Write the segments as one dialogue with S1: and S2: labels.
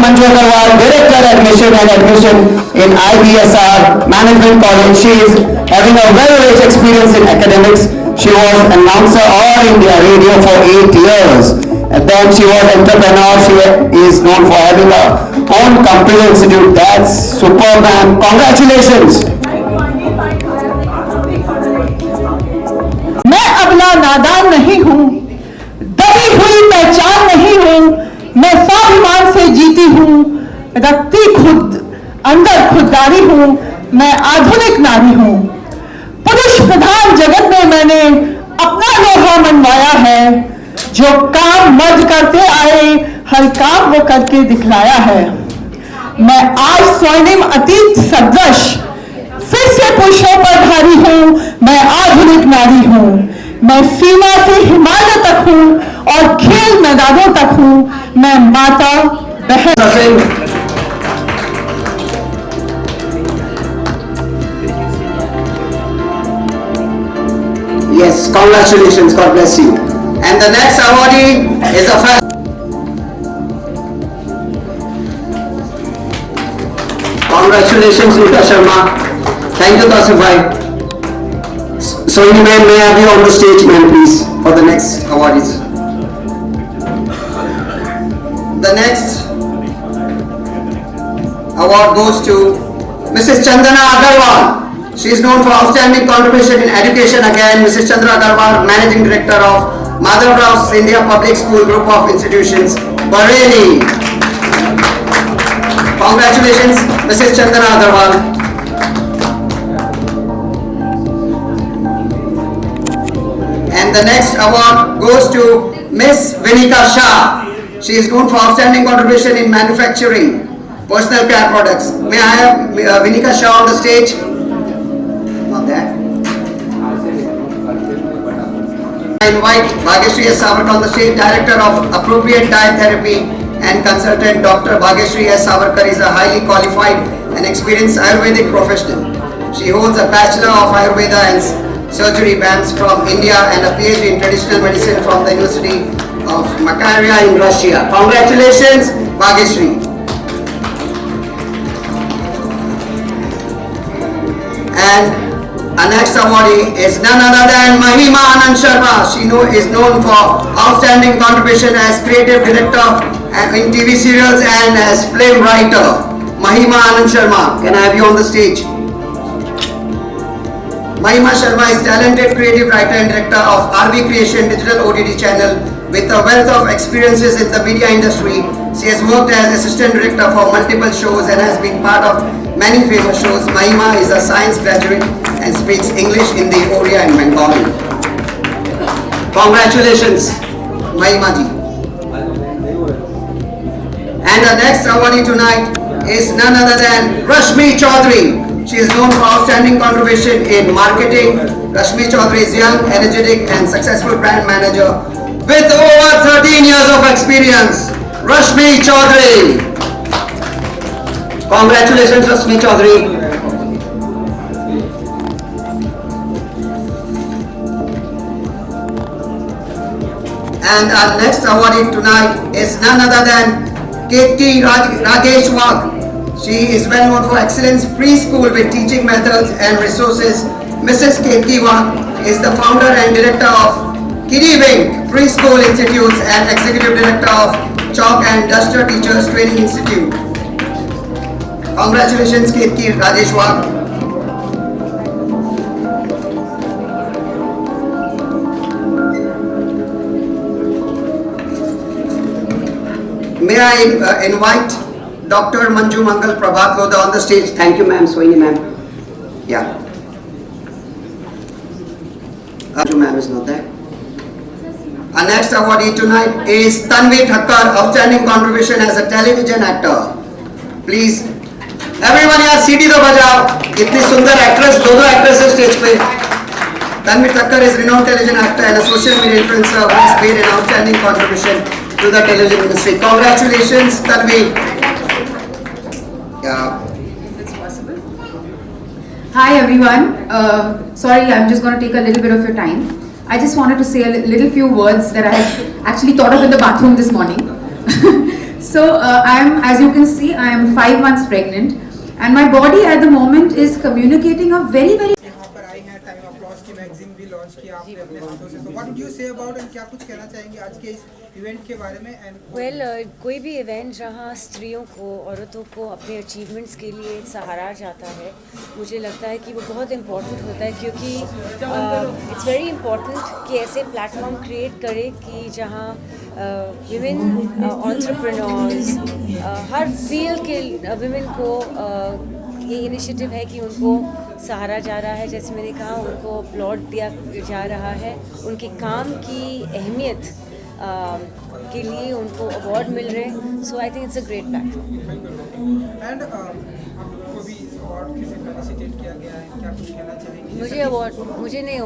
S1: Manju Agarwal, Director Admission and Admission in IBSR Management College. She is having a well-rich experience in academics. She was announcer All India Radio for 8 years. And then she was entrepreneur. She is known for having her own computer institute. That's superb, ma'am. Congratulations.
S2: मैं अबला नादान नहीं हूँ, दबी हुई पहचान नहीं हूँ, मैं स्वाभिमान से जीती हूँ, रखती खुद अंदर खुददारी हूँ, मैं आधुनिक नारी हूँ। पुरुष प्रधान जगत में मैंने अपना लोहा मनवाया है, जो काम मर्द करते आए हर काम वो करके दिखलाया है। मैं आज स्वर्णिम अतीत सदृश फिर से पुरुषों पर भारी हूँ, मैं आधुनिक नारी हूँ, मैं सीमा से हिमालय तक हूँ और खेल मैदानों तक हूँ, मैं माता बहन।
S1: Yes, congratulations. God bless you. And the next awardee is a first. Congratulations, Rita Sharma. Thank you, Tasif bhai. Sohini ma'am, may I have you on the stage, ma'am, please, for the next awardees. The next award goes to Mrs. Chandana Agarwal. She is known for outstanding contribution in education again. Mrs. Chandra Agarwal, Managing Director of Madhav Rao India Public School Group of Institutions, Bareilly. Congratulations, Mrs. Chandana Agarwal. And the next award goes to Miss Vinika Shah. She is known for outstanding contribution in manufacturing personal care products. May I have Vinika Shah on the stage? Not that. I invite Bhagyashree S. Savarkar on the stage. Director of Appropriate Diet Therapy and Consultant Dr. Bhagyashree S. Savarkar is a highly qualified and experienced Ayurvedic professional. She holds a Bachelor of Ayurveda and Surgery BAMS from India and a PhD in Traditional Medicine from the University of Makarya in Russia. Congratulations, Bhagyashree. And our next awardee is none other than Mahima Anand Sharma. She is known for outstanding contribution as creative director in TV serials and as film writer. Mahima Anand Sharma, can I have you on the stage? Mahima Sharma is talented creative writer and director of RV Creation digital OTT channel with a wealth of experiences in the media industry. She has worked as assistant director for multiple shows and has been part of many famous shows. Mahima is a science graduate and speaks English, Hindi, Oriya and Bengali. Congratulations, Mahima ji. And the next awardee tonight is none other than Rashmi Chaudhary. She is known for outstanding contribution in marketing. Rashmi Chaudhary is young, energetic and successful brand manager with over 13 years of experience. Rashmi Chaudhary. Congratulations, Rashmi Chaudhary. And our next awardee tonight is none other than Ketki Rageshwar. She is well known for excellence preschool with teaching methods and resources. Mrs. Ketki Wag is the founder and director of Kiddie Wing Preschool Institutes and executive director of Chalk and Duster Teachers Training Institute. Congratulations, Ketki Rageshwar. May I invite Dr. Manju Mangal Prabhat Lodha on the stage. Thank you, ma'am. Sohini ma'am. Yeah. Manju ma'am is not there. Our next awardee tonight is Tanvi Thakkar, outstanding contribution as a television actor. Please, everyone here, CD do bajao. Itni sundar actress, do actresses stage pe. Tanvi Thakkar is renowned television actor and a social media influencer who has made an outstanding contribution to the television industry. Congratulations, Tanvi. Yeah.
S3: It's possible. Hi everyone. Sorry, I'm just going to take a little bit of your time. I just wanted to say a little few words that I had actually thought of in the bathroom this morning. So as you can see, I am 5 months pregnant, and my body at the moment is communicating a very
S4: यहाँ पर आई हैं time applause की magazine भी launch किया आपने अपने हाथों से, तो what do you say about and क्या कुछ कहना चाहेंगे आज के इस इवेंट के बारे में? एंड
S5: कोई भी इवेंट जहाँ स्त्रियों को, औरतों को अपने अचीवमेंट्स के लिए सहारा जाता है, मुझे लगता है कि वो बहुत इम्पोर्टेंट होता है, क्योंकि इट्स वेरी इम्पोर्टेंट कि ऐसे प्लेटफॉर्म क्रिएट करें कि जहाँ विमेन एंटरप्रेन्योर्स, हर फील्ड के विमेन को ये इनिशिएटिव है कि उनको सहारा जा रहा है। जैसे मैंने कहा, उनको अपलॉड दिया जा रहा है, उनके काम की अहमियत के लिए उनको अवार्ड मिल रहे हैं। So I think it's a great platform.
S4: And आपको भी इस अवार्ड से फेलिसिटेट किया गया है, क्या कुछ कहना चाहेंगे?
S5: मुझे नहीं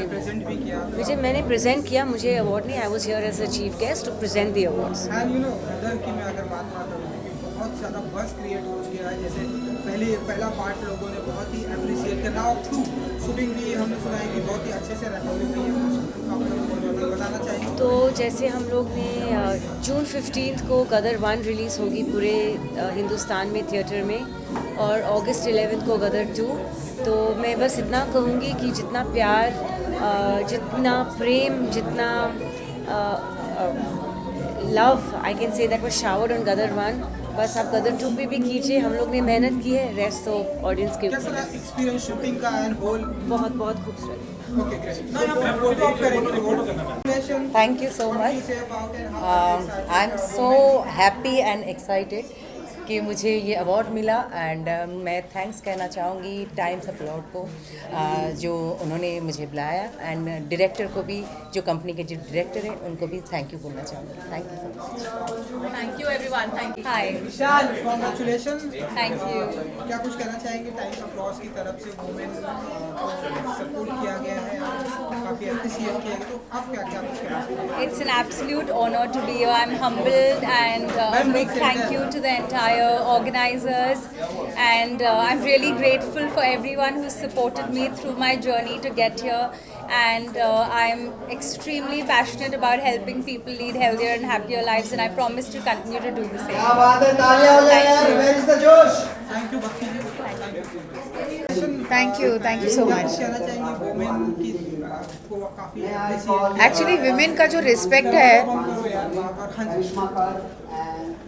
S4: प्रेजेंट भी किया,
S5: मैंने प्रेजेंट किया, मुझे अवार्ड नहीं। I was here as a chief guest to present the awards.
S4: And you know other की मैं अगर बात करूँ कि बहुत ज़्यादा बस क्रिएट हो गया है। जैसे पहला पार्ट लोगों ने बहुत ही अप्रिशिएट किया, नाउ थ्रू शूटिंग भी हमने सुना है कि बहुत ही अच्छे से रिकॉर्डिंग हुई है, आप बताना चाहेंगे?
S5: तो जैसे हम लोग ने जून 15 को गदर 1 रिलीज़ होगी पूरे हिंदुस्तान में थिएटर में, और अगस्त 11 को गदर 2। तो मैं बस इतना कहूँगी कि जितना प्यार, जितना प्रेम, जितना love I can say that was showered on Gadar 1, बस आप गदर 2 पे भी कीजिए। हम लोग ने मेहनत की है, रेस्ट तो ऑडियंस के
S4: कैसा एक्सपीरियंस शूटिंग का एंड होल?
S5: बहुत खूबसूरत।
S4: Okay great. नाउ यहाँ पर फोटो आप करेंगे।
S6: Thank you so much. I'm so happy and excited कि मुझे ये अवार्ड मिला, एंड मैं थैंक्स कहना चाहूँगी टाइम्स अपलॉड को जो उन्होंने मुझे बुलाया, एंड डायरेक्टर को भी, जो कंपनी के जो डायरेक्टर हैं उनको भी थैंक यू बोलना चाहूँगी। Thank you so much.
S7: Thank you everyone. Thank you. Hi.
S4: Congratulation.
S7: Thank you.
S4: क्या कुछ कहना चाहेंगे टाइम्स अपलॉज की तरफ से? वुमेन को सपोर्ट किया गया है, काफ़ी अप्रिशिएट किया गया, तो आप क्या कुछ कहना चाहेंगे?
S7: It's an absolute honor to be here. I'm humbled, and a big thank you to the entire organizers, and I'm really grateful for everyone who supported me through my journey to get here, and I'm extremely passionate about helping people lead healthier and happier lives, and I promise to continue to do the same.
S4: Thank you भक्ति जी।
S3: Thank you so much.
S4: कहना चाहेंगे women की को काफ़ी appreciate?
S3: Actually women का जो respect है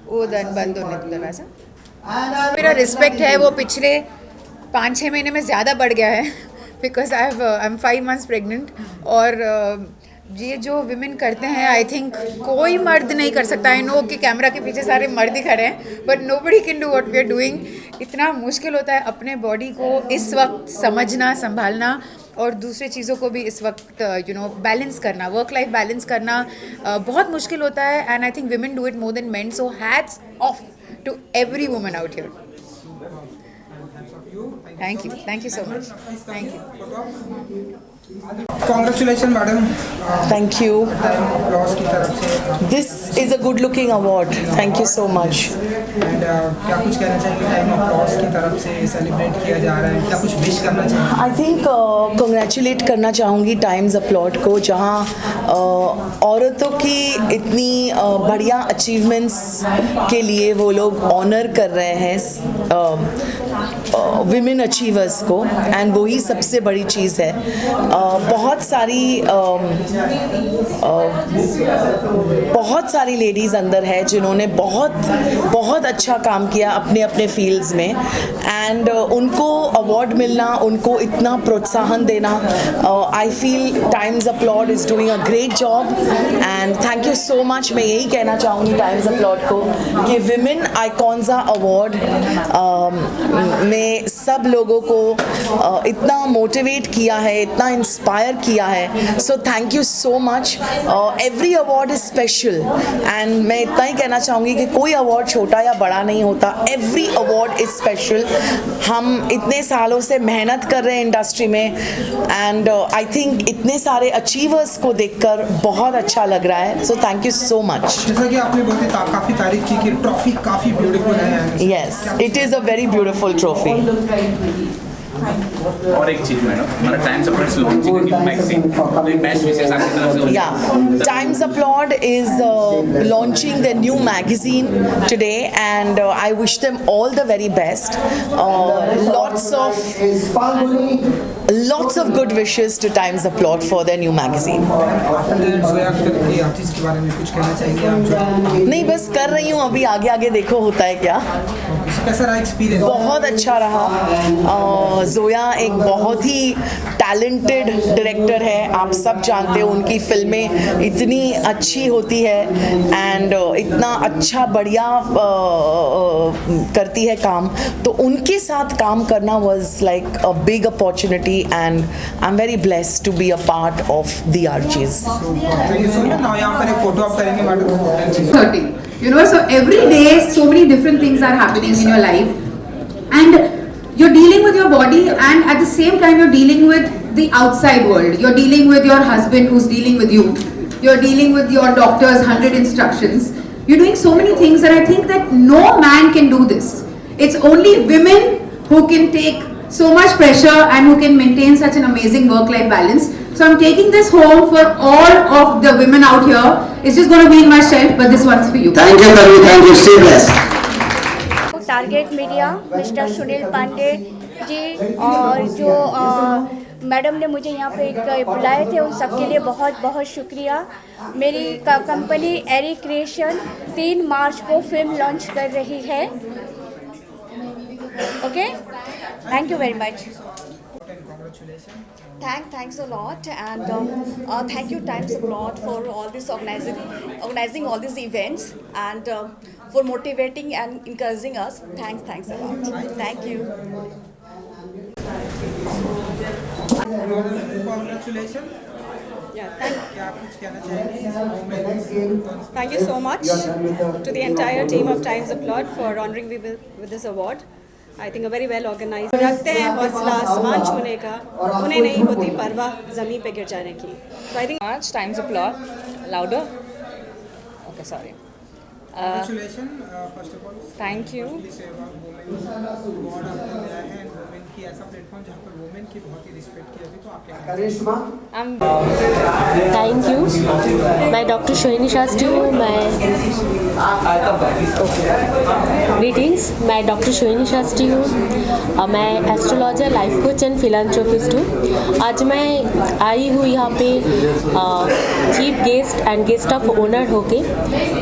S3: वो बंद होने दो दरवाज़ा। मेरा रिस्पेक्ट है वो पिछले 5-6 महीने में ज़्यादा बढ़ गया है, because I am 5 months pregnant, और ये जो विमेन करते हैं, आई थिंक कोई मर्द नहीं कर सकता। आई नो कि कैमरा के पीछे सारे मर्द ही खड़े हैं, but nobody can do what we are doing. इतना मुश्किल होता है अपने बॉडी को इस वक्त समझना, संभालना, और दूसरी चीज़ों को भी इस वक्त बैलेंस करना, वर्क लाइफ बैलेंस करना बहुत मुश्किल होता है, and I think women do it more than men. So hats off to every woman out here. Thank you so much. Thank you.
S4: Congratulation madam.
S6: Thank you.
S4: Applause की तरफ से
S6: This is a good looking award. Thank you so much.
S4: And क्या कुछ कहना चाहेंगे? Time applause की तरफ से सेलिब्रेट किया जा रहा है, क्या कुछ विश करना चाहेंगे?
S6: आई थिंक कंग्रेचुलेट करना चाहूँगी टाइम्स अपलॉड को, जहाँ औरतों की इतनी बढ़िया अचीवमेंट्स के लिए वो लोग ऑनर कर रहे हैं विमेन अचीवर्स को, एंड वही सबसे बड़ी चीज़ है। बहुत सारी लेडीज़ अंदर है जिन्होंने बहुत अच्छा काम किया अपने अपने फील्ड्स में, एंड उनको अवार्ड मिलना, उनको इतना प्रोत्साहन देना, I feel Times Applaud is doing a great job, and thank you so much. मैं यही कहना चाहूँगी टाइम्स अपलॉड को कि विमेन आइकॉन्जा अवार्ड में सब लोगों को इतना मोटिवेट किया है, इतना इंस्पायर किया है। So thank you so much. Every award is special, and मैं इतना ही कहना चाहूँगी कि कोई अवार्ड छोटा या बड़ा नहीं होता, एवरी अवार्ड इज़ स्पेशल। हम इतने सालों से मेहनत कर रहे हैं इंडस्ट्री में, एंड आई थिंक इतने सारे अचीवर्स को देखकर बहुत अच्छा लग रहा है। So thank you so much.
S4: जैसा कि आपने बहुत ही काफ़ी तारीफ की कि ट्रॉफी काफ़ी ब्यूटीफुल है।
S6: Yes, it is a very beautiful trophy.
S8: और एक चीज मैडम, हमारा टाइम्स अपलॉट लॉन्चिंग है न्यू मैगजीन, तो बेस्ट विशेष आपकी तरफ से।
S6: Yeah, Times Applaud is launching their new magazine today, and I wish them all the very best. Lots of good wishes to Times Applaud for their new magazine.
S4: Zoya Akhtar के artist के बारे में कुछ कहना चाहेंगे आप?
S6: नहीं, बस कर रही हूँ, अभी आगे आगे देखो होता है क्या।
S4: कैसा रहा एक्सपीरियंस?
S6: बहुत अच्छा रहा। जोया एक बहुत ही टैलेंटेड डायरेक्टर है, आप सब जानते हो उनकी फिल्में इतनी अच्छी होती है एंड इतना अच्छा बढ़िया करती है काम, तो उनके साथ काम करना was like a big opportunity and I am very blessed to be a part of the Archies.
S4: यहाँ पर एक फोटो आप करेंगे madam?
S9: 30. You know, so every day so many different things are happening in your life, and you're dealing with your body, and at the same time you're dealing with the outside world. You're dealing with your husband who's dealing with you. You're dealing with your doctor's 100 instructions. You're doing so many things, and I think that no man can do this. It's only women who can take so much pressure and who can maintain such an amazing work-life balance. So I'm taking this home for all of the women out here. It's just going to be in my shelf, but this one's for you.
S1: Thank you, Kavi. Thank you. Stay blessed.
S10: Target media mister Sunil Pande ji और जो madam ने मुझे यहाँ पे बुलाए थे, उन सबके लिए बहुत बहुत शुक्रिया। मेरी कंपनी एरी क्रिएशन 3 मार्च को फिल्म लॉन्च कर रही है। Okay, thank you very much.
S11: Thanks a lot, and thank you Times Applaud for all this organizing all these events, and for motivating and encouraging us. Thanks a lot. Thank you.
S4: Congratulations.
S12: Thank you so much to the entire team of Times Applaud for honoring me with this award. I think a very well organized. रखते हैं हौसला आसमान छूने का, उन्हें नहीं होती परवाह ज़मीन पे गिर जाने की। So I think
S3: March Times Applaud. Louder. Okay, sorry.
S4: Congratulations, first of all.
S3: Thank you.
S4: Award आपने मिला है, एंड वुमेन की ऐसा प्लेटफॉर्म जहाँ पर वुमेन की बहुत ही रिस्पेक्ट की जाती है, तो आप क्या करेंगे?
S5: Thank you. मैं डॉक्टर शोहिनी शास्त्री हूँ। ग्रीटिंग्स, मैं डॉक्टर शोहिनी शास्त्री हूँ। मैं astrologer, life coach and philanthropist हूँ। आज मैं आई हूँ यहाँ पे chief guest and guest of honour होके,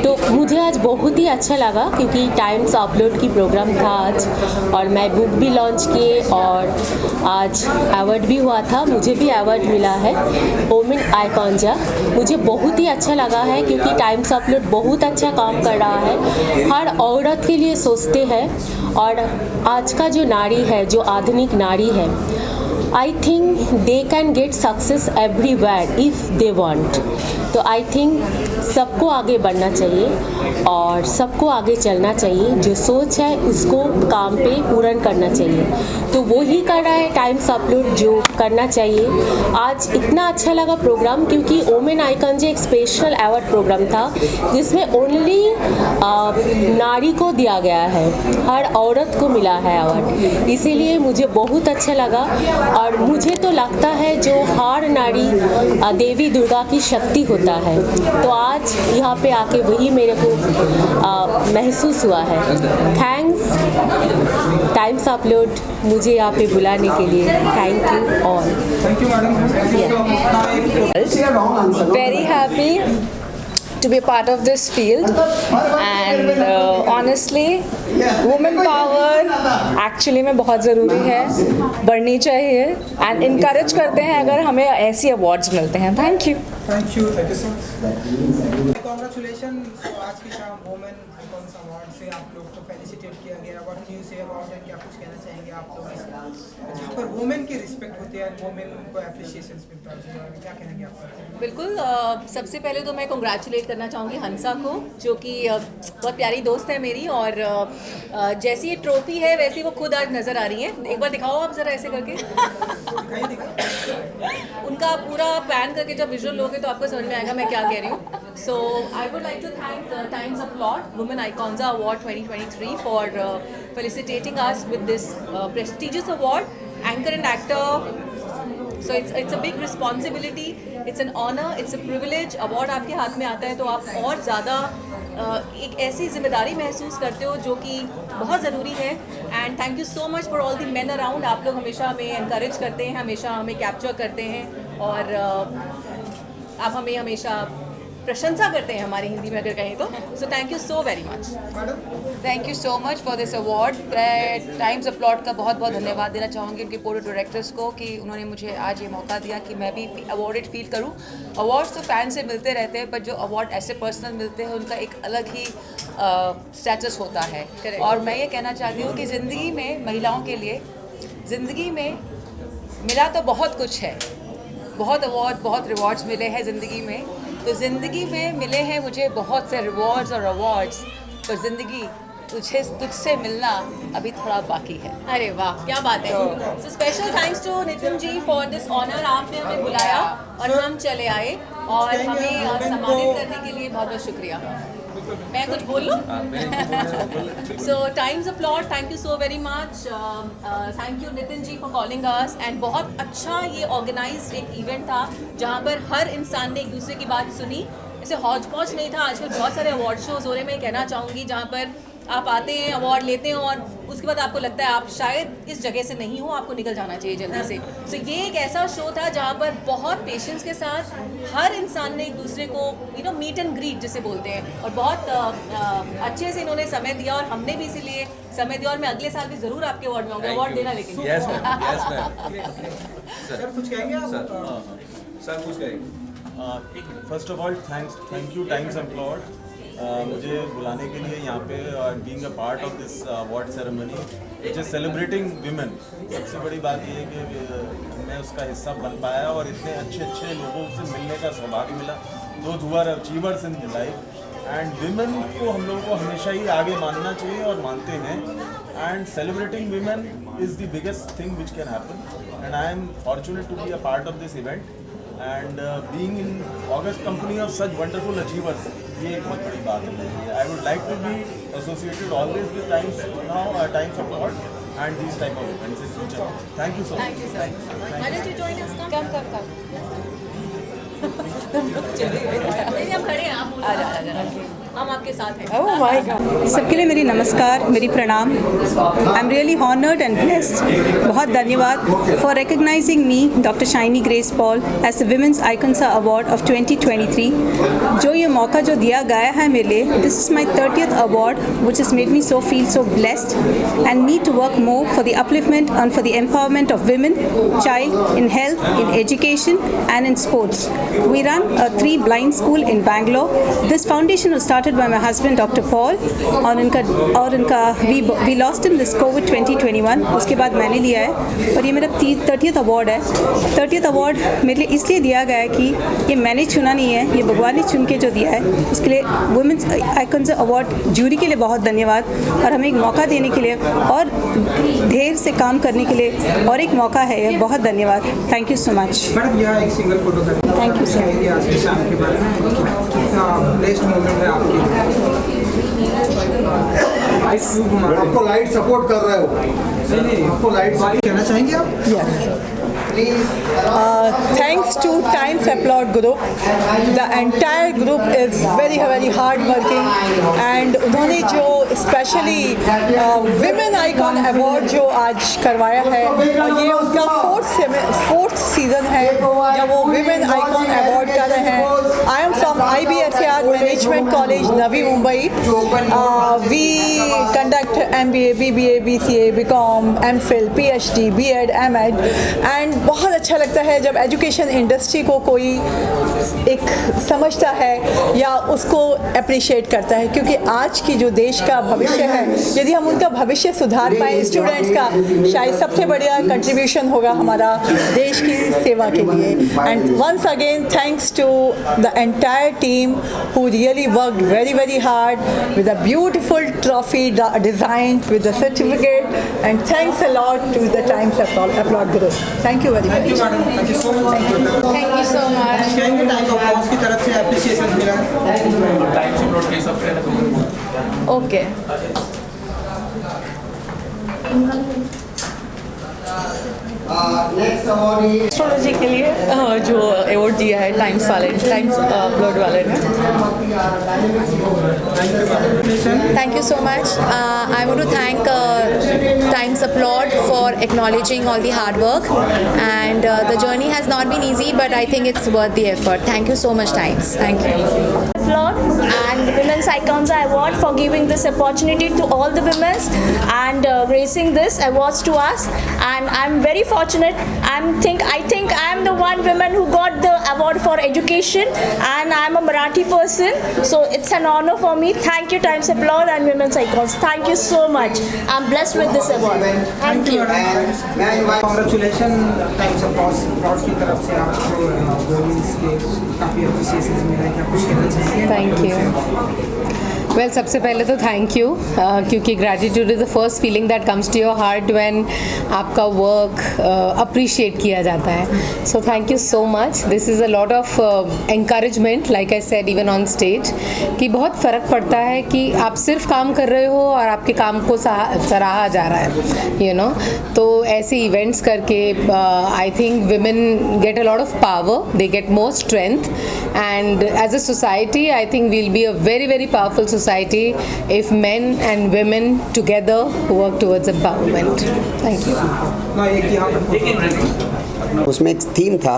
S5: तो मुझे आज बहुत ही अच्छा लगा क्योंकि टाइम्स अपलोड की प्रोग्राम था आज, और मैं बुक भी लॉन्च किए और आज अवार्ड भी हुआ था, मुझे भी अवार्ड मिला है वुमेन आइकॉन जा। मुझे बहुत ही अच्छा लगा है क्योंकि टाइम्स अपलोड बहुत अच्छा काम कर रहा है, हर औरत के लिए सोचते हैं, और आज का जो नारी है, जो आधुनिक नारी है, I think they can get success everywhere if they want. तो आई थिंक सबको आगे बढ़ना चाहिए और सबको आगे चलना चाहिए, जो सोच है उसको काम पे पूर्ण करना चाहिए, तो वो ही कर रहा है टाइम्स अपलोड जो करना चाहिए। आज इतना अच्छा लगा प्रोग्राम क्योंकि वुमेन आइकन जो एक स्पेशल अवार्ड प्रोग्राम था जिसमें ओनली नारी को दिया गया है, हर औरत को मिला है अवार्ड, इसीलिए मुझे बहुत अच्छा लगा। और मुझे तो लगता है जो हर नारी देवी दुर्गा की शक्ति होता है, तो आज यहाँ पे आके वही मेरे को महसूस हुआ है। थैंक्स टाइम्स अपलोड मुझे यहाँ पे बुलाने के लिए, thank you all.
S4: Thank you madam.
S3: Very happy to be a part of this field, and honestly women power actually में बहुत ज़रूरी है, बढ़नी चाहिए, and encourage करते हैं अगर हमें ऐसी awards मिलते हैं। Thank you.
S4: Thank you so much. Congratulation. आज की शाम वुमेन आइकॉन्स अवार्ड से आप लोग को फेलिसिटेट किया गया। What do you say about and क्या कुछ कहना चाहेंगे आप लोग जहाँ पर वुमेन की रिस्पेक्ट होती है, वुमेन को एप्रिशिएशन मिलता है, क्या कहेंगे आप?
S13: बिल्कुल, सबसे पहले तो मैं कॉन्ग्रेचुलेट करना चाहूँगी हंसा को, जो कि बहुत प्यारी दोस्त है मेरी, और जैसी ये ट्रॉफी है वैसी वो खुद आज नज़र आ रही है। एक बार दिखाओ आप ज़रा ऐसे करके। उनका पूरा प्लान करके जब विजुअल लोगे तो आपको समझ में आएगा मैं क्या कह रही हूँ। So I would like to thank Times Applaud women icons award 2023 for felicitating us with this prestigious award, anchor and actor. So it's a big responsibility, it's an honor, it's a privilege. Award आपके हाथ में आता है तो आप और ज़्यादा एक ऐसी जिम्मेदारी महसूस करते हो जो कि बहुत ज़रूरी है. And thank you so much for all the main around. आप लोग हमेशा हमें एनकरेज करते हैं, हमेशा हमें कैप्चर करते हैं और आप हमें हमेशा प्रशंसा करते हैं हमारी हिंदी में अगर कहें तो. सो thank you so very much.
S14: Thank you so much for this award. मैं टाइम्स अपलॉड का बहुत बहुत धन्यवाद देना चाहूँगी उनके बोर्ड ऑफ डायरेक्टर्स को कि उन्होंने मुझे आज ये मौका दिया कि मैं भी अवॉर्डेड फील करूँ. अवार्ड्स तो फैन से मिलते रहते हैं, पर जो अवार्ड ऐसे पर्सनल मिलते हैं उनका एक अलग ही स्टेटस होता है. और मैं ये कहना चाहती हूँ कि ज़िंदगी में महिलाओं के लिए ज़िंदगी में मिला तो बहुत कुछ है, बहुत अवार्ड बहुत रिवॉर्ड्स मिले हैं ज़िंदगी में. तो ज़िंदगी में मिले हैं मुझे बहुत से रिवॉर्ड्स और अवार्ड्स, पर ज़िंदगी तुझसे मिलना अभी थोड़ा बाकी है.
S13: अरे वाह, क्या बात है. So special thanks to Nitin ji for this honour. आपने हमें बुलाया और हम चले आए और हमें सम्मानित करने के लिए बहुत बहुत शुक्रिया. मैं कुछ बोल लूँ? So Times Applaud, thank you so very much. Thank you Nitin ji for calling us. And बहुत अच्छा ये ऑर्गेनाइज्ड एक इवेंट था जहाँ पर हर इंसान ने एक दूसरे की बात सुनी. ऐसे हौज पौज नहीं था. आजकल बहुत सारे अवार्ड शोज़ हो रहे हैं, मैं कहना चाहूँगी, जहाँ पर आप आते हैं, अवार्ड लेते हैं और उसके बाद आपको लगता है आप शायद इस जगह से नहीं हो, आपको निकल जाना चाहिए जल्दी से. सो ये एक ऐसा शो था जहाँ पर बहुत पेशेंस के साथ हर इंसान ने एक दूसरे को मीट एंड ग्रीट जिसे बोलते हैं, और बहुत अच्छे से इन्होंने समय दिया और हमने भी इसीलिए समय दिया. और मैं अगले साल भी ज़रूर आपके अवार्ड में आऊँगी. अवार्ड देना लेकिन.
S4: सर कुछ कहेंगे आप?
S8: सर कुछ कहेंगे.
S15: First of all thank you Times Applaud मुझे बुलाने के लिए यहाँ पे और being a part of this award ceremony which is celebrating women. सबसे बड़ी बात ये है कि मैं उसका हिस्सा बन पाया और इतने अच्छे लोगों से मिलने का सौभाग्य मिला, those who are achievers in life. And women को हम लोगों को हमेशा ही आगे मानना चाहिए और मानते हैं. And celebrating women is the biggest thing which can happen. And I am fortunate to be a part of this event and being in august company of such wonderful achievers, ये एक बहुत बड़ी बात है. I would like to be associated always with Times Award and these type of events in future. Thank you so much.
S13: Thank you sir. Why don't you join us? Come. चलिए हम खड़े हैं, आप आजा. हम आपके साथ हैं.
S12: Oh my god. सबके लिए मेरी नमस्कार, मेरी प्रणाम. I am really honoured and blessed. बहुत धन्यवाद for recognising me doctor Shiny Grace Paul as the women's icons award of 2023. जो ये मौका जो दिया गया है मेरे लिए, this is my 30th award which is made me so feel so blessed and need to work more for the upliftment and for the empowerment of women, child, in health, in education and in sports. We run a 3 blind school in Bangalore. This foundation was started by my husband Dr. Paul. और उनका we lost him this COVID 2021. उसके बाद मैंने लिया है और ये मेरा 30th अवार्ड है. 30th अवार्ड मेरे लिए इसलिए दिया गया है कि ये मैंने चुना नहीं है, ये भगवान ने चुन के जो दिया है. उसके लिए वुमेन्स आइकॉन्स अवार्ड ज्यूरी के लिए बहुत धन्यवाद और हमें एक मौका देने के लिए और देर से काम करने के लिए और एक मौका है. बहुत धन्यवाद. Thank you so much.
S4: Madam यहाँ एक सिंगल फोटो कर.
S12: Thank you sir.
S4: आज के शाम के बारे में कितना बेस्ट मोमेंट है आपके?
S1: आपको लाइट सपोर्ट कर रहे हो?
S4: नहीं, आपको लाइट कहना चाहेंगे आप?
S2: Thanks to Times Applaud Group. The entire group is very hard working and उन्होंने जो स्पेशली विमेन आइकॉन अवार्ड जो आज करवाया है और ये उनका 4th सीजन है जब वो विमेन आइकॉन अवार्ड कर रहे हैं. I am from IBSAR management college Navi Mumbai. We conduct MBA, BBA, BCA, BCom, MPhil, PhD, B.Ed, M.Ed and बहुत अच्छा लगता है जब एजुकेशन इंडस्ट्री को कोई एक समझता है या उसको अप्रिशिएट करता है, क्योंकि आज की जो देश का भविष्य है, यदि हम उनका भविष्य सुधार पाएँ स्टूडेंट्स का, शायद सबसे बढ़िया कंट्रीब्यूशन होगा हमारा देश की सेवा के लिए. And once again thanks to the entire team who really worked very hard with a beautiful trophy designed with the certificate, and thanks a lot to the Times Applaud Group. Thank you very much.
S4: Thank you madam. Thank you so much.
S3: Thank you so much.
S4: कहेंगे time awards की तरफ से appreciation मिला है?
S8: Times applaud के सबसे
S3: Okay.
S1: Next award is
S16: astrology के लिए जो अवार्ड दिया है टाइम्स अपलोड वाले ने.
S3: Thank you so much. I want to thank Times Applaud for acknowledging all the hard work, and the journey has not been easy, but I think it's worth the effort. Thank you so much, Times. Thank you.
S10: Applaud and Women's Icons Award for giving this opportunity to all the women and gracing this awards to us. And I'm very fortunate. I think I'm the one woman who got the award for education, and I'm a Marathi person, so it's an honor for me. Thank you, Times Applaud and Women's Icons. Thank you so much. I'm blessed with this award. Thank you.
S4: Congratulation Times Applaud की तरफ से आपको women's के काफ़ी appreciation मिला है. क्या कुछ कहना चाहिए?
S17: Thank you. वेल सबसे पहले तो थैंक यू, क्योंकि gratitude is the first feeling that comes to your heart when आपका वर्क अप्रिशिएट किया जाता है. So thank you so much. This is a lot of encouragement, like I said even on stage, कि बहुत फ़र्क पड़ता है कि आप सिर्फ काम कर रहे हो और आपके काम को सराहा जा रहा है, यू नो. तो ऐसे इवेंट्स करके I think women get a lot of power, they get more strength, and as a society I think we'll be a very very powerful society if men and women together work towards empowerment. Thank you.
S1: उसमें एक theme था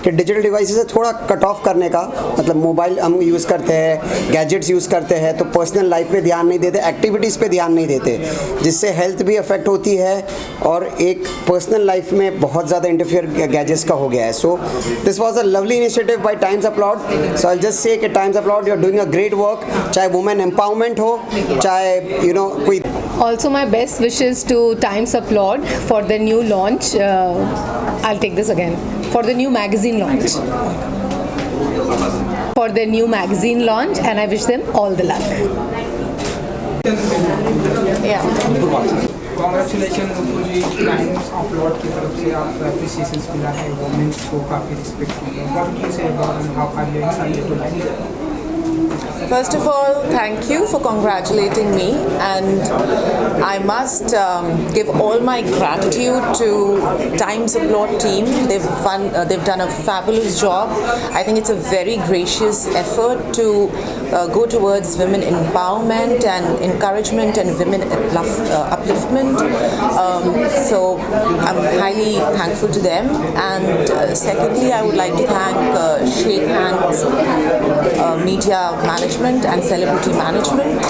S1: कि digital devices से थोड़ा cut off करने का, मतलब mobile हम यूज़ करते हैं, गैजेट्स यूज़ करते हैं, तो पर्सनल लाइफ पे ध्यान नहीं देते, एक्टिविटीज़ पे ध्यान नहीं देते, जिससे हेल्थ भी अफेक्ट होती है और एक पर्सनल लाइफ में बहुत ज़्यादा इंटरफियर गैजेट्स का हो गया है. So this was a lovely initiative by Times Applaud. So I just say कि Times Applaud, you are doing a great work, चाहे वुमेन एम्पावरमेंट हो, चाहे यू नो कोई.
S17: Also my best wishes to Times Applaud for the new launch. I'll take this again. For the new magazine launch. For the new magazine launch, and I wish them all the luck. Yeah.
S4: Congratulation जी, Times Applaud की तरफ से आपको appreciation मिला है, women's को काफ़ी respect मिला है. What do you say about how are you excited to like?
S6: First of all, thank you for congratulating me, and I must give all my gratitude to Times Applaud team. They've done a fabulous job. I think it's a very gracious effort to go towards women empowerment and encouragement and women upliftment. So I'm highly thankful to them. And secondly, I would like to thank Shake Hands Media Management and Celebrity Management.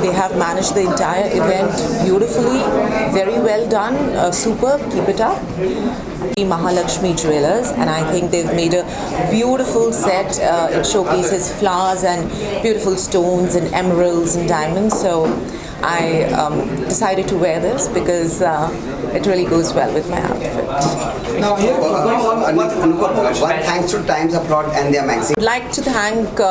S6: They have managed the entire event beautifully, very well done, superb, keep it up. Mahalakshmi Jewelers, and I think they've made a beautiful set. It showcases flowers and beautiful stones and emeralds and diamonds, so I decided to wear this because it really goes well with my outfit.
S1: One thanks to Times Applaud and their magazine.
S6: I'd like to thank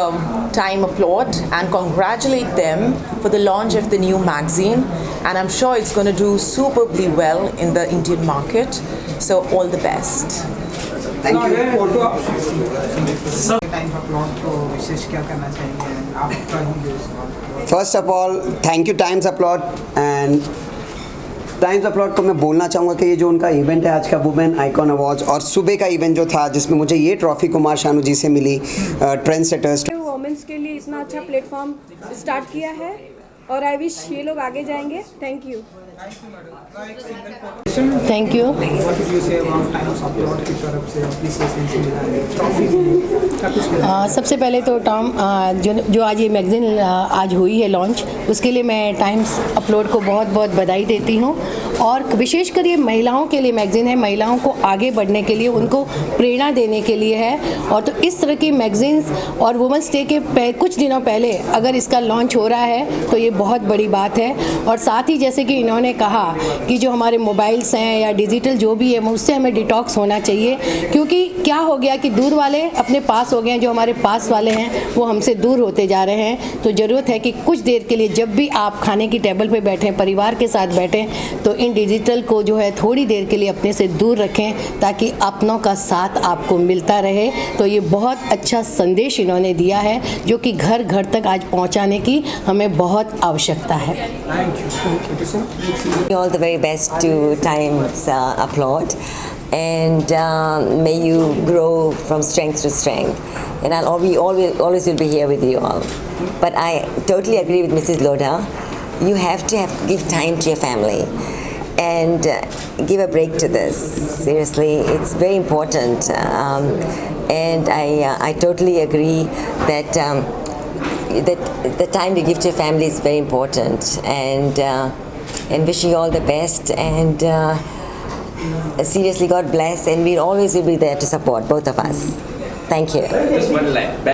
S6: Time Applaud and congratulate them for the launch of the new magazine, and I'm sure it's going to do superbly well in the Indian market, so all the best.
S1: Thank you.
S4: Times Applaud को विशेष क्या करना चाहिए आपका ही?
S1: First of all thank you Times Applaud, and Times Applaud को मैं बोलना चाहूँगा कि ये जो उनका इवेंट है आज का वुमेन आइकॉन अवार्ड्स, और सुबह का इवेंट जो था जिसमें मुझे ये ट्रॉफी कुमार शानू जी से मिली, ट्रेंड सेटर्स.
S12: वुमेन्स के लिए इतना अच्छा प्लेटफॉर्म स्टार्ट किया है और आई विश ये लोग आगे जाएंगे. Thank you.
S17: Thank you. सबसे पहले तो टॉम जो आज ये मैगज़ीन आज हुई है लॉन्च, उसके लिए मैं टाइम्स अपलोड को बहुत बहुत बधाई देती हूँ. और विशेषकर ये महिलाओं के लिए मैगज़ीन है, महिलाओं को आगे बढ़ने के लिए, उनको प्रेरणा देने के लिए है. और तो इस तरह की मैगज़ीन्स और वुमेंस डे के कुछ दिनों पहले अगर इसका लॉन्च हो रहा है तो ये बहुत बड़ी बात है. और साथ ही जैसे कि इन्होंने कहा कि जो हमारे मोबाइल्स हैं या डिजिटल जो भी है उससे हमें डिटॉक्स होना चाहिए, क्योंकि क्या हो गया कि दूर वाले अपने पास हो गए हैं, जो हमारे पास वाले हैं वो हमसे दूर होते जा रहे हैं. तो ज़रूरत है कि कुछ देर के लिए जब भी आप खाने की टेबल पे बैठें, परिवार के साथ बैठें, तो इन डिजिटल को जो है थोड़ी देर के लिए अपने से दूर रखें ताकि अपनों का साथ आपको मिलता रहे. तो ये बहुत अच्छा संदेश इन्होंने दिया है जो कि घर घर तक आज पहुँचाने की हमें बहुत आवश्यकता है.
S18: All the very best to Times Applaud. and may you grow from strength to strength. And always will be here with you all. But I totally agree with Mrs. Lodha. You have to give time to your family and give a break to this. Seriously, it's very important. And I totally agree that that the time you give to your family is very important. And wishing you all the best. And seriously, God bless. And we always will be there to support both of us. Thank you.
S8: Just one line.